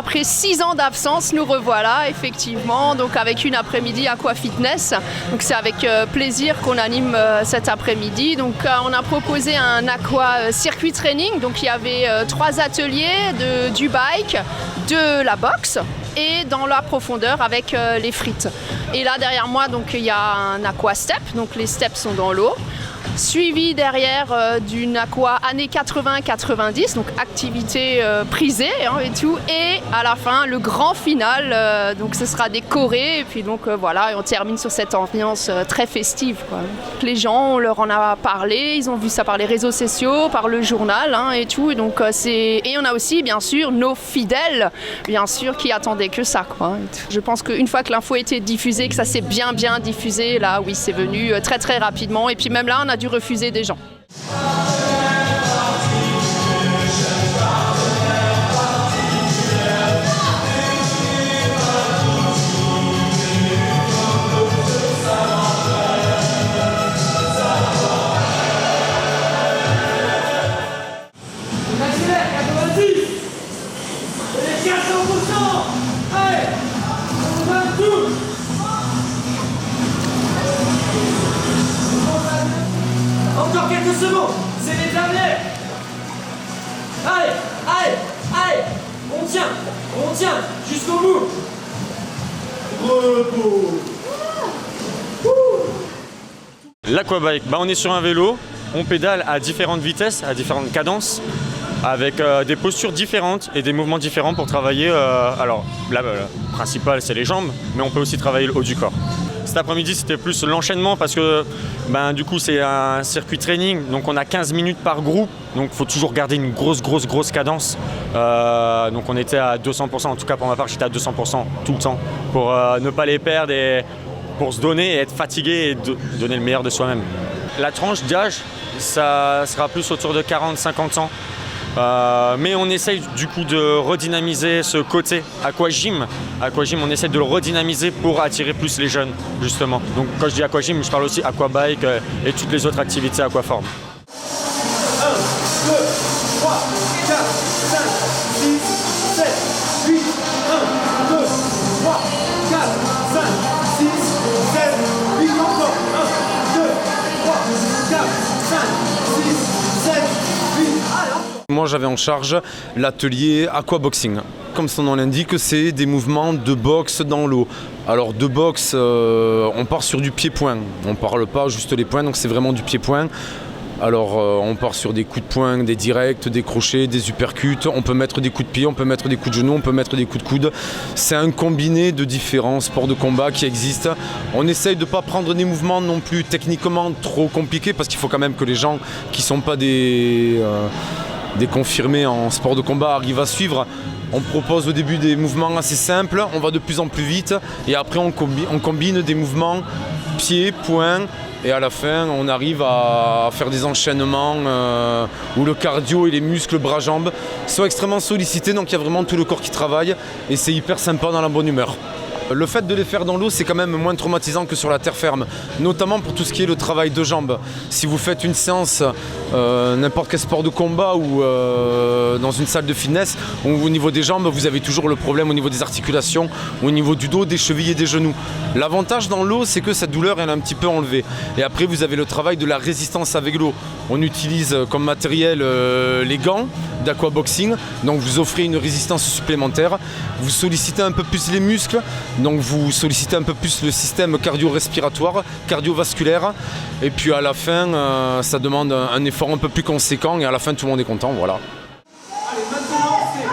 après 6 ans d'absence, nous revoilà effectivement, donc avec une après-midi aqua fitness. Donc c'est avec plaisir qu'on anime cet après-midi. Donc on a proposé un aqua circuit training. Donc il y avait 3 ateliers du bike, de la boxe et dans la profondeur avec les frites. Et là derrière moi, donc il y a un aqua step. Donc les steps sont dans l'eau. Suivi derrière d'une aqua années 80-90, donc activité prisée et tout. Et à la fin, le grand final, donc ce sera des chorés. Et puis donc voilà, et on termine sur cette ambiance très festive, quoi. Les gens, on leur en a parlé, ils ont vu ça par les réseaux sociaux, par le journal et tout. Et donc et on a aussi bien sûr nos fidèles, bien sûr, qui attendaient que ça, quoi. Je pense qu'une fois que l'info a été diffusée, que ça s'est bien diffusé, là oui, c'est venu très très rapidement. Et puis même là, on a dû refuser des gens. Encore quelques secondes, c'est les dernières. Allez, on tient, jusqu'au bout. Repos. L'aquabike, on est sur un vélo, on pédale à différentes vitesses, à différentes cadences, avec des postures différentes et des mouvements différents pour travailler. Alors, la principale, c'est les jambes, mais on peut aussi travailler le haut du corps. Cet après-midi, c'était plus l'enchaînement parce que du coup, c'est un circuit training, donc on a 15 minutes par groupe, donc il faut toujours garder une grosse cadence. Donc on était à 200%, en tout cas pour ma part, j'étais à 200% tout le temps, pour ne pas les perdre et pour se donner et être fatigué et donner le meilleur de soi-même. La tranche d'âge, ça sera plus autour de 40-50 ans. Mais on essaye du coup de redynamiser ce côté aquagym. On essaie de le redynamiser pour attirer plus les jeunes, justement. Donc quand je dis aquagym, je parle aussi aquabike et toutes les autres activités aquaformes. 1, 2, 3, 4, 5, 6, 7, 8, 1, 2, 3, 4, 5, 6, 7, 8, encore. 1, 2, 3, 4, 5, 6, 7, 8, allez. Moi j'avais en charge l'atelier aquaboxing. Comme son nom l'indique, c'est des mouvements de boxe dans l'eau. Alors de boxe, on part sur du pied-point. On ne parle pas juste les poings, donc c'est vraiment du pied-point. Alors on part sur des coups de poing, des directs, des crochets, des uppercuts. On peut mettre des coups de pied, on peut mettre des coups de genoux, on peut mettre des coups de coude. C'est un combiné de différents sports de combat qui existent. On essaye de ne pas prendre des mouvements non plus techniquement trop compliqués parce qu'il faut quand même que les gens qui ne sont pas des confirmés en sport de combat arrivent à suivre. On propose au début des mouvements assez simples, on va de plus en plus vite et après on combine des mouvements pieds, poings et à la fin on arrive à faire des enchaînements où le cardio et les muscles bras-jambes sont extrêmement sollicités, donc il y a vraiment tout le corps qui travaille et c'est hyper sympa dans la bonne humeur. Le fait de les faire dans l'eau, c'est quand même moins traumatisant que sur la terre ferme, notamment pour tout ce qui est le travail de jambes. Si vous faites une séance, n'importe quel sport de combat ou dans une salle de fitness, au niveau des jambes, vous avez toujours le problème au niveau des articulations, au niveau du dos, des chevilles et des genoux. L'avantage dans l'eau, c'est que cette douleur elle est un petit peu enlevée. Et après, vous avez le travail de la résistance avec l'eau. On utilise comme matériel les gants d'aquaboxing, donc vous offrez une résistance supplémentaire. Vous sollicitez un peu plus les muscles. Donc vous sollicitez un peu plus le système cardio-respiratoire, cardiovasculaire. Et puis à la fin, ça demande un effort un peu plus conséquent. Et à la fin, tout le monde est content. Voilà. Allez, maintenant, c'est 1,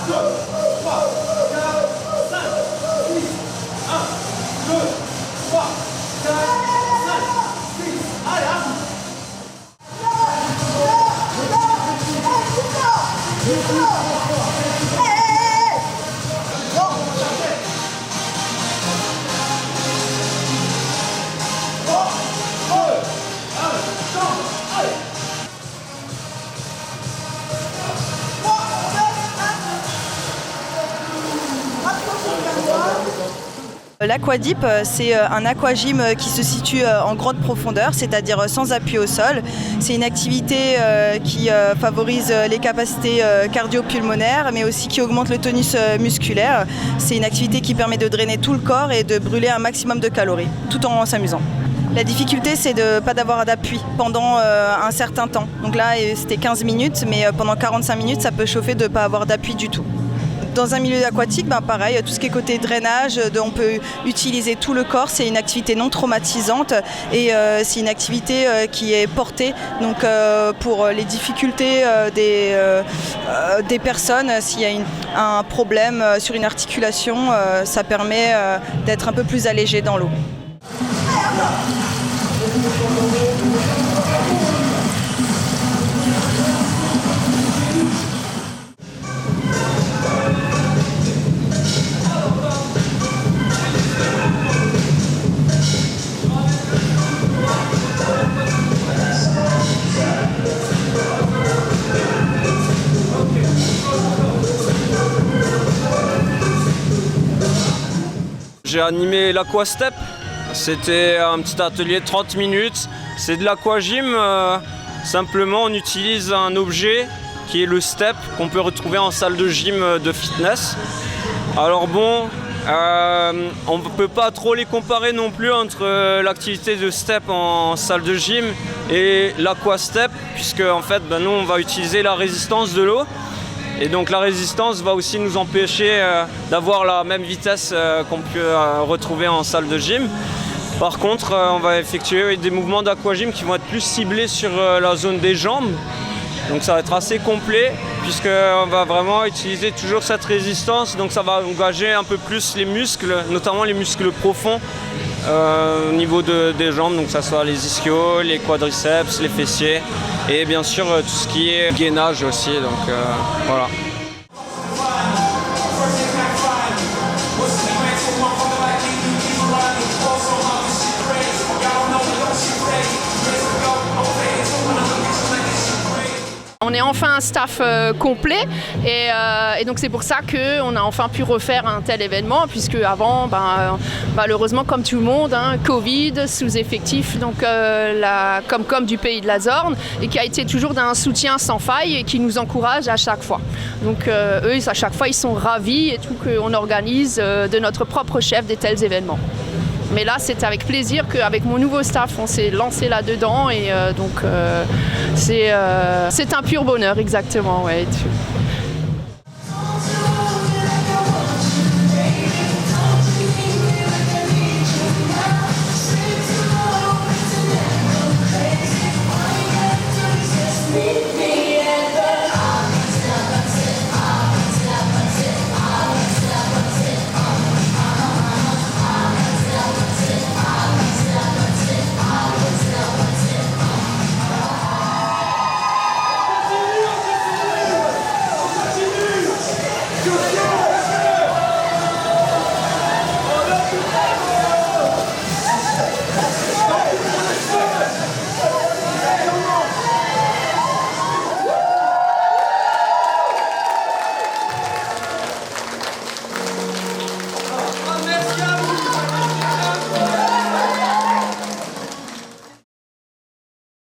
2, 3, 4, 5, 6, 1, 2, 3, 4, 5, 6, allez, à vous. L'Aquadip, c'est un aquagym qui se situe en grande profondeur, c'est-à-dire sans appui au sol. C'est une activité qui favorise les capacités cardio-pulmonaires, mais aussi qui augmente le tonus musculaire. C'est une activité qui permet de drainer tout le corps et de brûler un maximum de calories, tout en s'amusant. La difficulté, c'est de ne pas d'avoir d'appui pendant un certain temps. Donc là, c'était 15 minutes, mais pendant 45 minutes, ça peut chauffer de ne pas avoir d'appui du tout. Dans un milieu aquatique, pareil, tout ce qui est côté drainage, on peut utiliser tout le corps. C'est une activité non traumatisante et c'est une activité qui est portée donc, pour les difficultés des personnes. S'il y a un problème sur une articulation, ça permet d'être un peu plus allégé dans l'eau. J'ai animé l'Aquastep, c'était un petit atelier de 30 minutes. C'est de l'aquagym, simplement on utilise un objet qui est le step qu'on peut retrouver en salle de gym de fitness. Alors bon, on ne peut pas trop les comparer non plus entre l'activité de step en salle de gym et l'Aquastep, puisque en fait nous on va utiliser la résistance de l'eau. Et donc la résistance va aussi nous empêcher d'avoir la même vitesse qu'on peut retrouver en salle de gym. Par contre, on va effectuer des mouvements d'aquagym qui vont être plus ciblés sur la zone des jambes. Donc ça va être assez complet puisqu'on va vraiment utiliser toujours cette résistance. Donc ça va engager un peu plus les muscles, notamment les muscles profonds au niveau des jambes. Donc ça soit les ischios, les quadriceps, les fessiers et bien sûr tout ce qui est gainage aussi. Donc voilà. On est enfin un staff complet et donc c'est pour ça qu'on a enfin pu refaire un tel événement puisque avant, malheureusement comme tout le monde, Covid, sous-effectif, donc la Comcom du pays de la Zorne et qui a été toujours d'un soutien sans faille et qui nous encourage à chaque fois. Donc eux, à chaque fois, ils sont ravis et tout qu'on organise de notre propre chef des tels événements. Mais là, c'est avec plaisir qu'avec mon nouveau staff, on s'est lancé là-dedans et donc c'est un pur bonheur, exactement. Ouais. Continue.